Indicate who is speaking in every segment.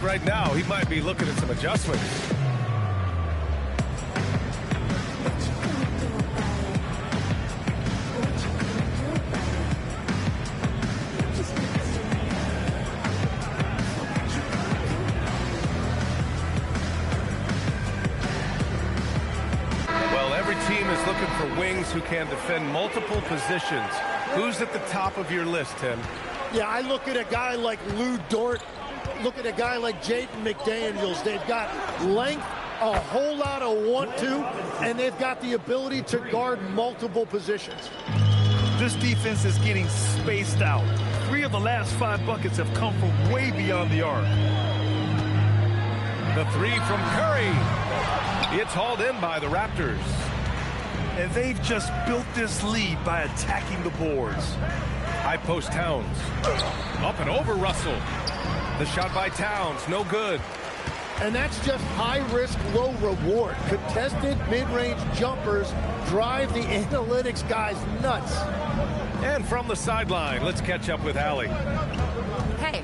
Speaker 1: Right now, he might be looking at some adjustments. Well, every team is looking for wings who can defend multiple positions. Who's at the top of your list, Tim?
Speaker 2: Yeah, I look at a guy like Lou Dort. Look at a guy like Jaden McDaniels. They've got length, a whole lot of want-to, and they've got the ability to guard multiple positions.
Speaker 3: This defense is getting spaced out. 3 of the last 5 buckets have come from way beyond the arc.
Speaker 1: The 3 from Curry. It's hauled in by the Raptors.
Speaker 3: And they've just built this lead by attacking the boards.
Speaker 1: High post Towns. Up and over Russell. The shot by Towns, no good.
Speaker 2: And that's just high risk, low reward. Contested mid-range jumpers drive the analytics guys nuts.
Speaker 1: And from the sideline, let's catch up with Allie.
Speaker 4: Hey,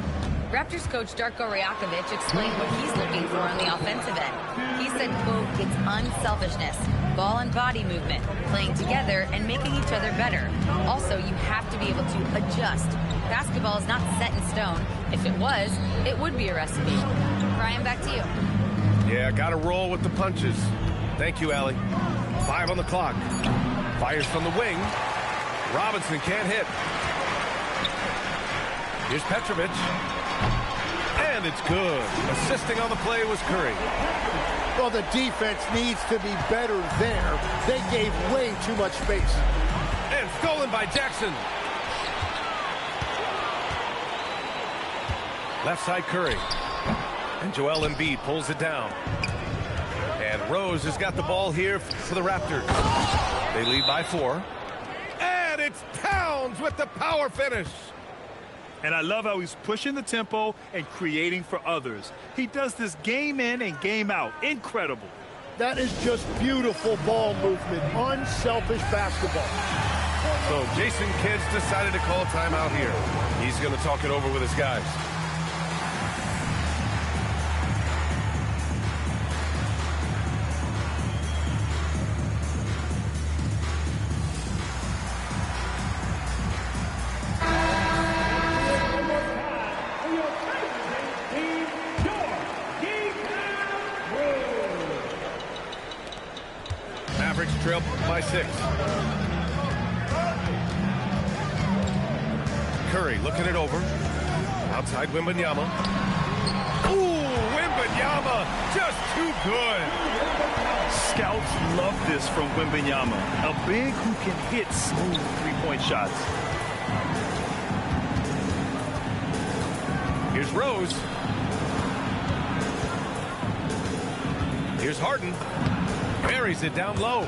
Speaker 4: Raptors coach Darko Rajakovic explained what he's looking for on the offensive end. He said, quote, it's unselfishness, ball and body movement, playing together and making each other better. Also, you have to be able to adjust. Basketball is not set in stone. If it was, it would be a recipe. Brian, back to you.
Speaker 1: Yeah, got to roll with the punches. Thank you, Allie. 5 on the clock. Fires from the wing. Robinson can't hit. Here's Petrovic. And it's good. Assisting on the play was Curry.
Speaker 2: Well, the defense needs to be better there. They gave way too much space.
Speaker 1: And stolen by Jackson. Left side Curry. And Joel Embiid pulls it down. And Rose has got the ball here for the Raptors. They lead by 4. And it's Towns with the power finish.
Speaker 3: And I love how he's pushing the tempo and creating for others. He does this game in and game out. Incredible.
Speaker 2: That is just beautiful ball movement. Unselfish basketball.
Speaker 1: So Jason Kidd's decided to call a timeout here. He's going to talk it over with his guys. Trail by 6. Curry looking it over. Outside Wembanyama. Ooh, Wembanyama just too good.
Speaker 3: Scouts love this from Wembanyama. A big who can hit smooth 3-point shots.
Speaker 1: Here's Rose. Here's Harden. Buries it down low.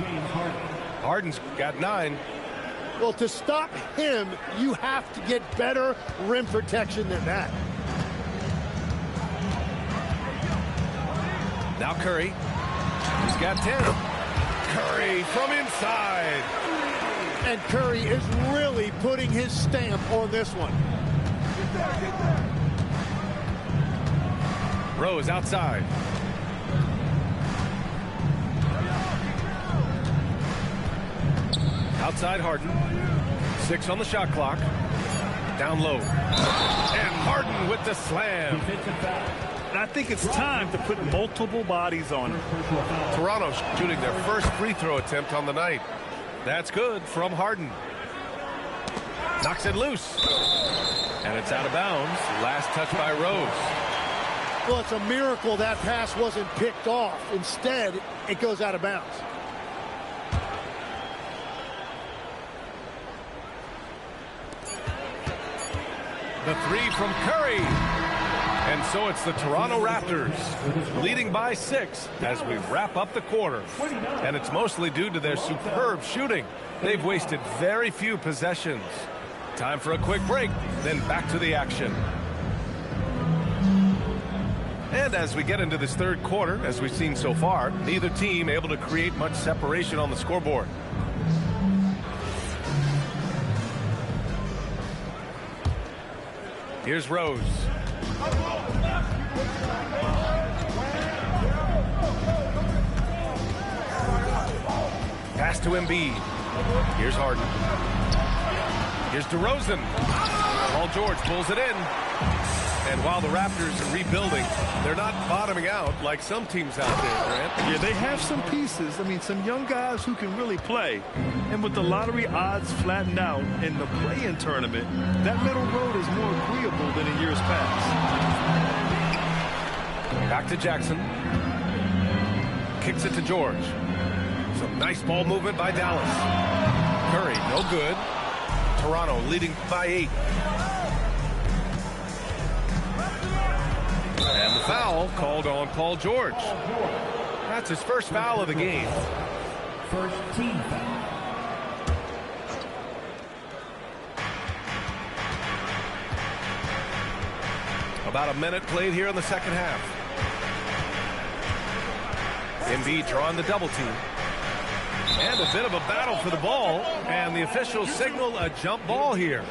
Speaker 1: Harden's got 9.
Speaker 2: Well, to stop him, you have to get better rim protection than that.
Speaker 1: Now Curry. He's got 10. Curry from inside.
Speaker 2: And Curry is really putting his stamp on this one.
Speaker 1: Rose outside. Outside Harden. 6 on the shot clock. Down low. And Harden with the slam.
Speaker 3: And I think it's time to put multiple bodies on it.
Speaker 1: Toronto shooting their first free throw attempt on the night. That's good from Harden. Knocks it loose. And it's out of bounds. Last touch by Rose.
Speaker 2: Well, it's a miracle that pass wasn't picked off. Instead, it goes out of bounds.
Speaker 1: The 3 from Curry. And so it's the Toronto Raptors leading by 6 as we wrap up the quarter. And it's mostly due to their superb shooting. They've wasted very few possessions. Time for a quick break, then back to the action. And as we get into this third quarter, as we've seen so far, neither team able to create much separation on the scoreboard. Here's Rose. Pass to Embiid. Here's Harden. Here's DeRozan. Paul George pulls it in. And while the Raptors are rebuilding, they're not bottoming out like some teams out there, Grant.
Speaker 3: Yeah, they have some pieces. I mean, some young guys who can really play. And with the lottery odds flattened out in the play-in tournament, that middle road is more agreeable than in years past.
Speaker 1: Back to Jackson. Kicks it to George. Some nice ball movement by Dallas. Curry, no good. Toronto leading by 8. And the foul called on Paul George. That's his first foul of the game.
Speaker 5: First team foul.
Speaker 1: About a minute played here in the second half. Embiid drawing the double team. And a bit of a battle for the ball. And the officials signal a jump ball here.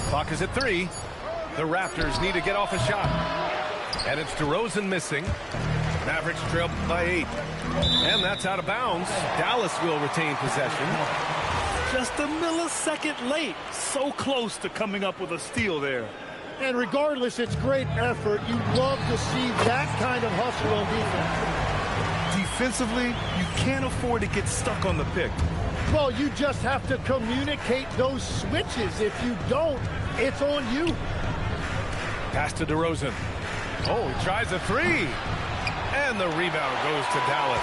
Speaker 1: Clock is at 3. The Raptors need to get off a shot. And it's DeRozan missing. Mavericks trail by 8. And that's out of bounds. Dallas will retain possession.
Speaker 3: Just a millisecond late. So close to coming up with a steal there.
Speaker 2: And regardless, it's great effort. You love to see that kind of hustle on defense.
Speaker 3: Defensively, you can't afford to get stuck on the pick.
Speaker 2: Well, you just have to communicate those switches. If you don't, it's on you.
Speaker 1: Pass to DeRozan. Oh, he tries a 3. And the rebound goes to Dallas.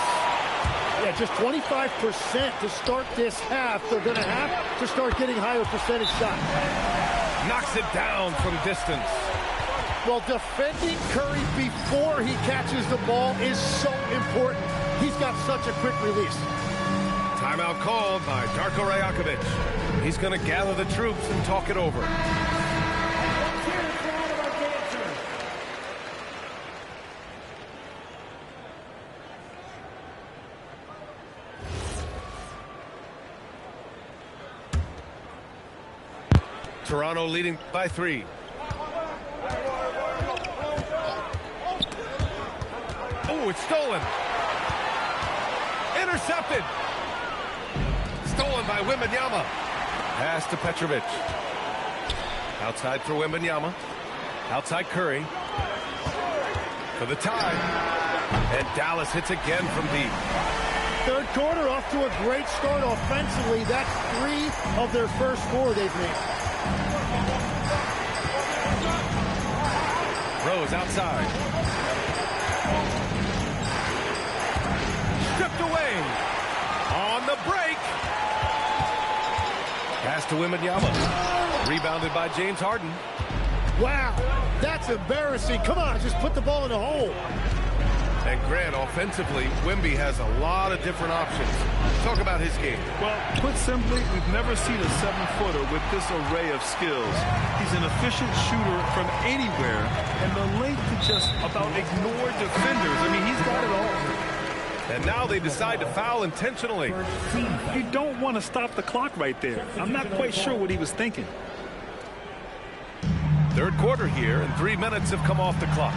Speaker 2: Yeah, just 25% to start this half. They're going to have to start getting higher percentage shots.
Speaker 1: Knocks it down from distance.
Speaker 2: Well, defending Curry before he catches the ball is so important. He's got such a quick release.
Speaker 1: Timeout called by Darko Rajakovic. He's going to gather the troops and talk it over. Toronto leading by 3. Oh, it's stolen. Intercepted. Stolen by Wembanyama. Pass to Petrovic. Outside for Wembanyama. Outside Curry. For the tie. And Dallas hits again from deep.
Speaker 2: Third quarter off to a great start offensively. That's 3 of their first 4 they've made.
Speaker 1: Rose outside. Stripped away. On the break. Pass to Wembanyama. Rebounded by James Harden.
Speaker 2: Wow, that's embarrassing. Come on, just put the ball in the hole.
Speaker 1: And Grant, offensively, Wemby has a lot of different options. Talk about his game.
Speaker 3: Well, put simply, we've never seen a 7-footer with this array of skills. He's an efficient shooter from anywhere, and the length to just about ignore defenders. I mean, he's got it all.
Speaker 1: And now they decide to foul intentionally.
Speaker 3: You don't want to stop the clock right there. I'm not quite sure what he was thinking.
Speaker 1: Third quarter here, and 3 minutes have come off the clock.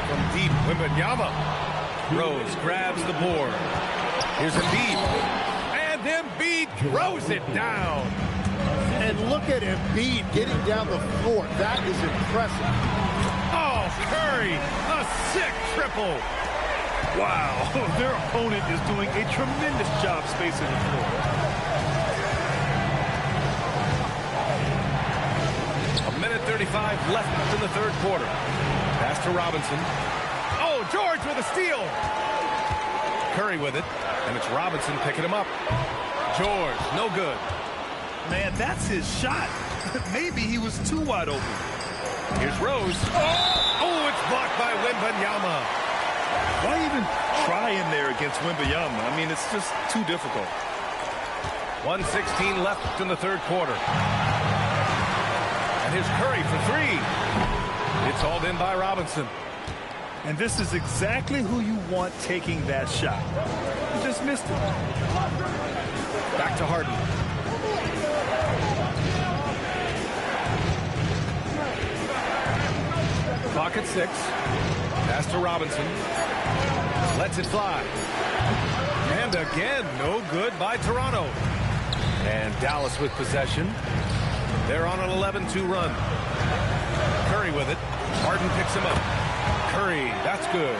Speaker 1: From deep, Wembanyama. Rose grabs the board. Here's Embiid. And Embiid throws it down.
Speaker 2: And look at Embiid getting down the floor. That is impressive.
Speaker 1: Oh, Curry, a sick triple.
Speaker 3: Wow, their opponent is doing a tremendous job spacing the floor.
Speaker 1: A minute 35 left in the third quarter. Pass to Robinson. Oh, George with a steal. Curry with it, and it's Robinson picking him up. George, no good.
Speaker 3: Man, that's his shot. Maybe he was too wide open.
Speaker 1: Here's Rose. Oh, it's blocked by Wembanyama.
Speaker 3: Why even try in there against Wembanyama? I mean, it's just too difficult.
Speaker 1: 1:16 left in the third quarter. And here's Curry for 3. It's hauled in by Robinson.
Speaker 3: And this is exactly who you want taking that shot. He just missed it.
Speaker 1: Back to Harden. Clock at 6. Pass to Robinson. Lets it fly. And again, no good by Toronto. And Dallas with possession. They're on an 11-2 run. Curry with it. Harden picks him up. Curry, that's good.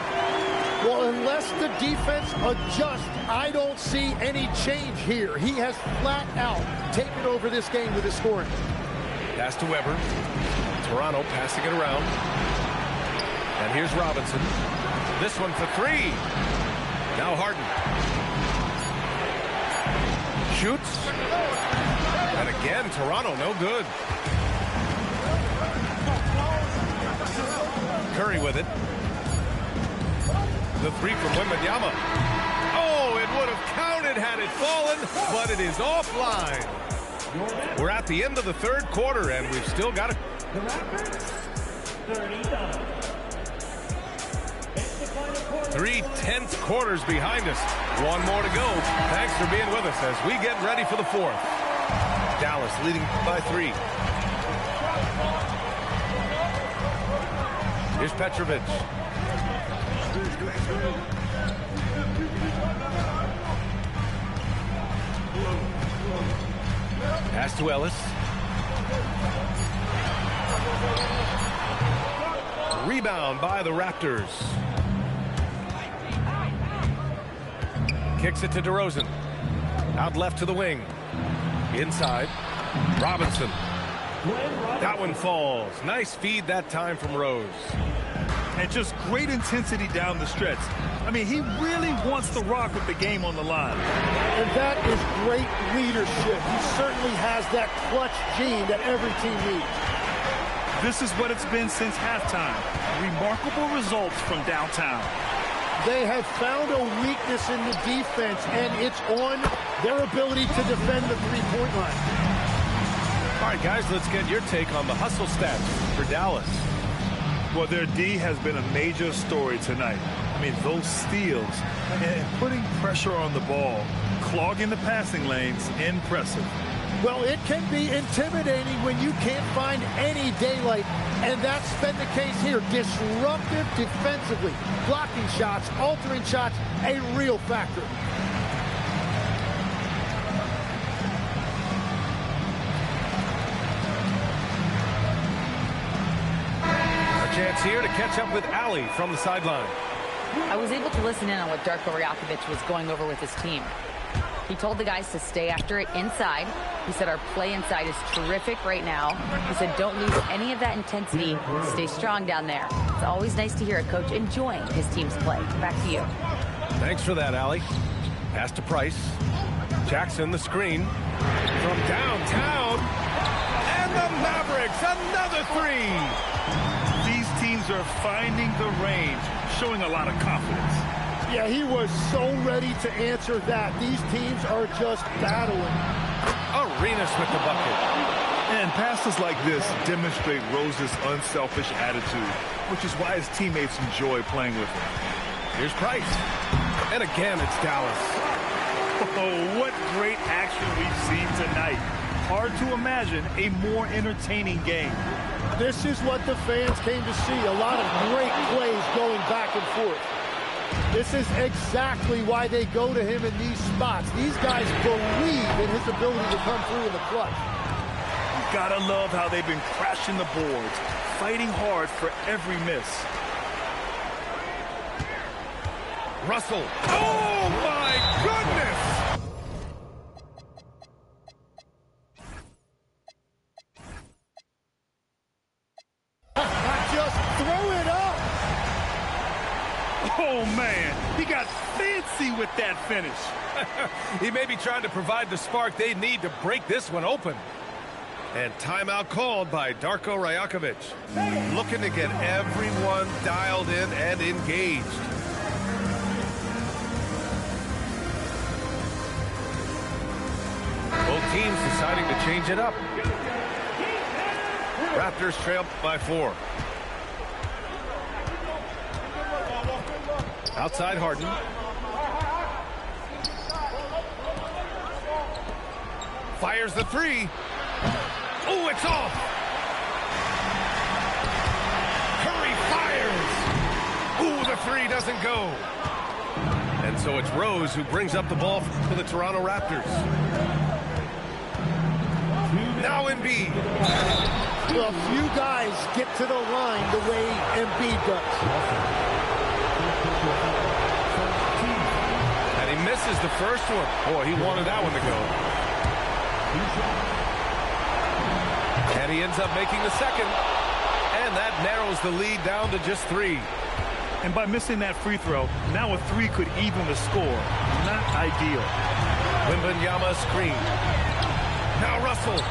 Speaker 2: Well, unless the defense adjusts, I don't see any change here. He has flat out taken over this game with his scoring.
Speaker 1: Pass to Weber. Toronto passing it around. And here's Robinson. This one for 3. Now Harden. Shoots. And again, Toronto, no good. Curry with it. The 3 from Wembanyama. Oh, it would have counted had it fallen, but it is offline. We're at the end of the third quarter, and we've still got a...
Speaker 5: The Raptors, 39.
Speaker 1: 3/10 quarters behind us. One more to go. Thanks for being with us as we get ready for the fourth. Dallas leading by 3. Here's Petrovic. Pass to Ellis. Rebound by the Raptors. Kicks it to DeRozan. Out left to the wing. Inside. Robinson. That one falls. Nice feed that time from Rose.
Speaker 3: And just great intensity down the stretch. I mean, he really wants to rock with the game on the line.
Speaker 2: And that is great leadership. He certainly has that clutch gene that every team needs.
Speaker 3: This is what it's been since halftime. Remarkable results from downtown.
Speaker 2: They have found a weakness in the defense, and it's on their ability to defend the three-point line.
Speaker 1: All right, guys, let's get your take on the hustle stats for Dallas.
Speaker 3: Well, their D has been a major story tonight. I mean, those steals and putting pressure on the ball, clogging the passing lanes, impressive.
Speaker 2: Well, it can be intimidating when you can't find any daylight, and that's been the case here. Disruptive defensively, blocking shots, altering shots, a real factor.
Speaker 1: A chance here to catch up with Allie from the sideline.
Speaker 4: I was able to listen in on what Darko Rajakovic was going over with his team. He told the guys to stay after it inside. He said our play inside is terrific right now. He said don't lose any of that intensity. Stay strong down there. It's always nice to hear a coach enjoying his team's play. Back to you.
Speaker 1: Thanks for that, Allie. Pass to Price. Jackson, the screen. From downtown. And the Mavericks, another 3.
Speaker 3: These teams are finding the range, showing a lot of confidence.
Speaker 2: Yeah, he was so ready to answer that. These teams are just battling.
Speaker 1: Arenas with the bucket.
Speaker 3: And passes like this demonstrate Rose's unselfish attitude, which is why his teammates enjoy playing with him.
Speaker 1: Here's Price. And again, it's Dallas.
Speaker 3: Oh, what great action we've seen tonight. Hard to imagine a more entertaining game.
Speaker 2: This is what the fans came to see. A lot of great plays going back and forth. This is exactly why they go to him in these spots. These guys believe in his ability to come through in the clutch.
Speaker 3: You gotta love how they've been crashing the boards, fighting hard for every miss.
Speaker 1: Russell. Oh, my goodness!
Speaker 2: Just throw it up.
Speaker 3: Oh, man, he got fancy with that finish.
Speaker 1: He may be trying to provide the spark they need to break this one open. And timeout called by Darko Rajakovic. Looking to get everyone dialed in and engaged. Both teams deciding to change it up. Raptors trail by 4. Outside Harden. Fires the 3. Oh, it's off. Curry fires. three doesn't go. And so it's Rose who brings up the ball for the Toronto Raptors. Now Embiid.
Speaker 2: Well, few guys get to the line the way Embiid does.
Speaker 1: And he misses the first one. Boy, he wanted that one to go. And he ends up making the second. And that narrows the lead down to just 3.
Speaker 3: And by missing that free throw, now a 3 could even the score. Not ideal.
Speaker 1: Wembanyama screen. Now Russell.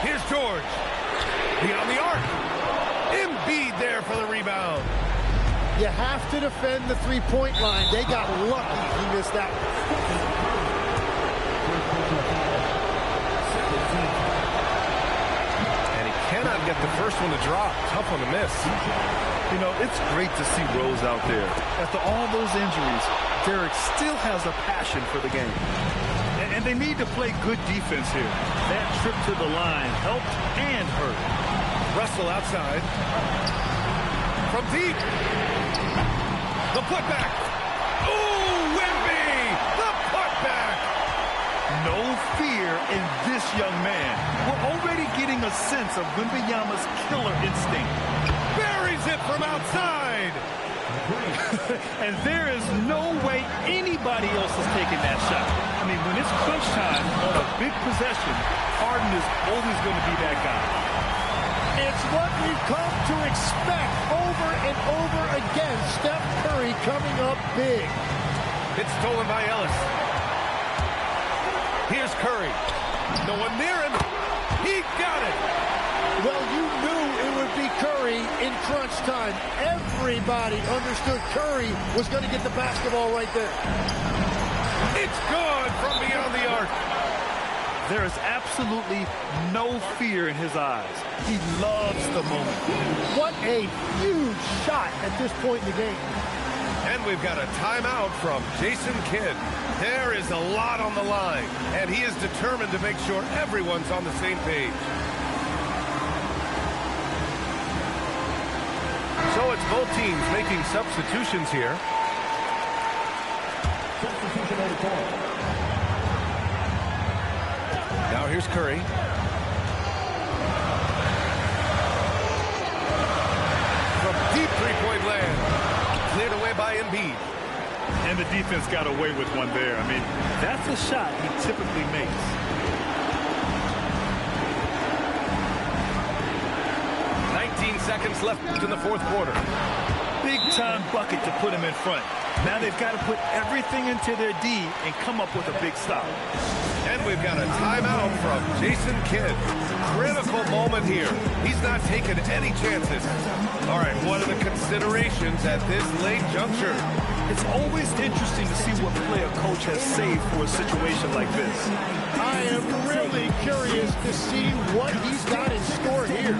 Speaker 1: Here's George. Beyond the arc. Embiid there for the rebound.
Speaker 2: You have to defend the three-point line. They got lucky he missed that one.
Speaker 1: And he cannot get the first one to drop. Tough one to miss.
Speaker 3: You know, it's great to see Rose out there. After all those injuries, Derek still has a passion for the game. And they need to play good defense here. That trip to the line helped and hurt.
Speaker 1: Russell outside. From deep. The putback. Ooh, Wemby! The putback!
Speaker 3: No fear in this young man. We're already getting a sense of Wembanyama's killer instinct.
Speaker 1: Buries it from outside!
Speaker 3: And there is no way anybody else is taking that shot. I mean, when it's crunch time on a big possession, Harden is always going to be that guy.
Speaker 2: It's what we've come to expect over and over again. Steph Curry coming up big.
Speaker 1: It's stolen by Ellis. Here's Curry. No one near him. He got it.
Speaker 2: Well, you knew it would be Curry in crunch time. Everybody understood Curry was going to get the basketball right there.
Speaker 1: It's good from beyond the arc.
Speaker 3: There is absolutely no fear in his eyes. He loves the moment.
Speaker 2: What a huge shot at this point in the game.
Speaker 1: And we've got a timeout from Jason Kidd. There is a lot on the line, and he is determined to make sure everyone's on the same page. So it's both teams making substitutions here. Now here's Curry. From deep three-point land. Cleared away by Embiid.
Speaker 3: And the defense got away with one there. I mean, that's a shot he typically makes.
Speaker 1: Seconds left in the fourth quarter.
Speaker 3: Big time bucket to put him in front. Now they've got to put everything into their D and come up with a big stop.
Speaker 1: And we've got a timeout from Jason Kidd. Critical moment here. He's not taking any chances. All right, what are the considerations at this late juncture?
Speaker 3: It's always interesting to see what play a coach has saved for a situation like this.
Speaker 2: I am really curious to see what he's got in store here.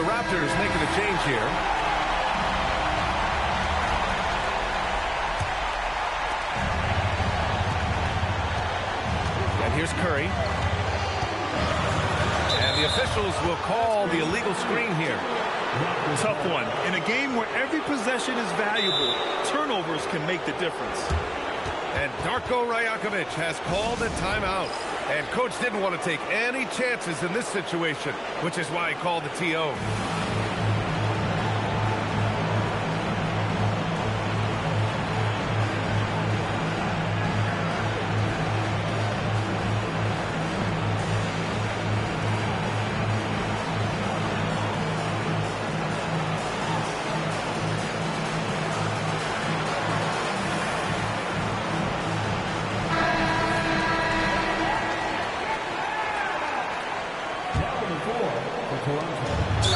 Speaker 1: Raptors making a change here. And here's Curry. And the officials will call the illegal screen here.
Speaker 3: Tough one. In a game where every possession is valuable, turnovers can make the difference.
Speaker 1: And Darko Rajakovic has called a timeout. And coach didn't want to take any chances in this situation, which is why he called the TO.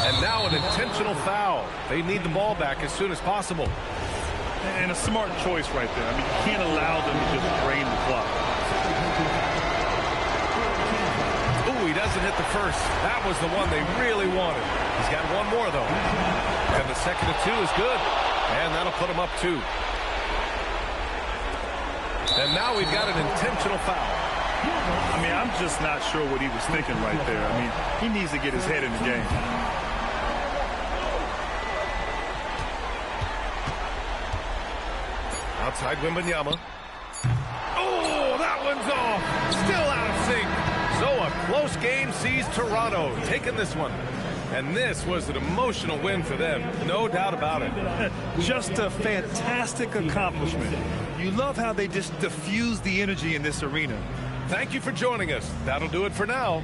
Speaker 1: And now an intentional foul. They need the ball back as soon as possible.
Speaker 3: And a smart choice right there. I mean, you can't allow them to just drain the clock.
Speaker 1: Ooh, he doesn't hit the first. That was the one they really wanted. He's got one more, though. And the second of two is good. And that'll put him up 2. And now we've got an intentional foul.
Speaker 3: I mean, I'm just not sure what he was thinking right there. I mean, he needs to get his head in the game.
Speaker 1: Outside Wembanyama. Oh, that one's off. Still out of sync. So a close game sees Toronto taking this one. And this was an emotional win for them. No doubt about it.
Speaker 3: Just a fantastic accomplishment. You love how they just diffuse the energy in this arena.
Speaker 1: Thank you for joining us. That'll do it for now.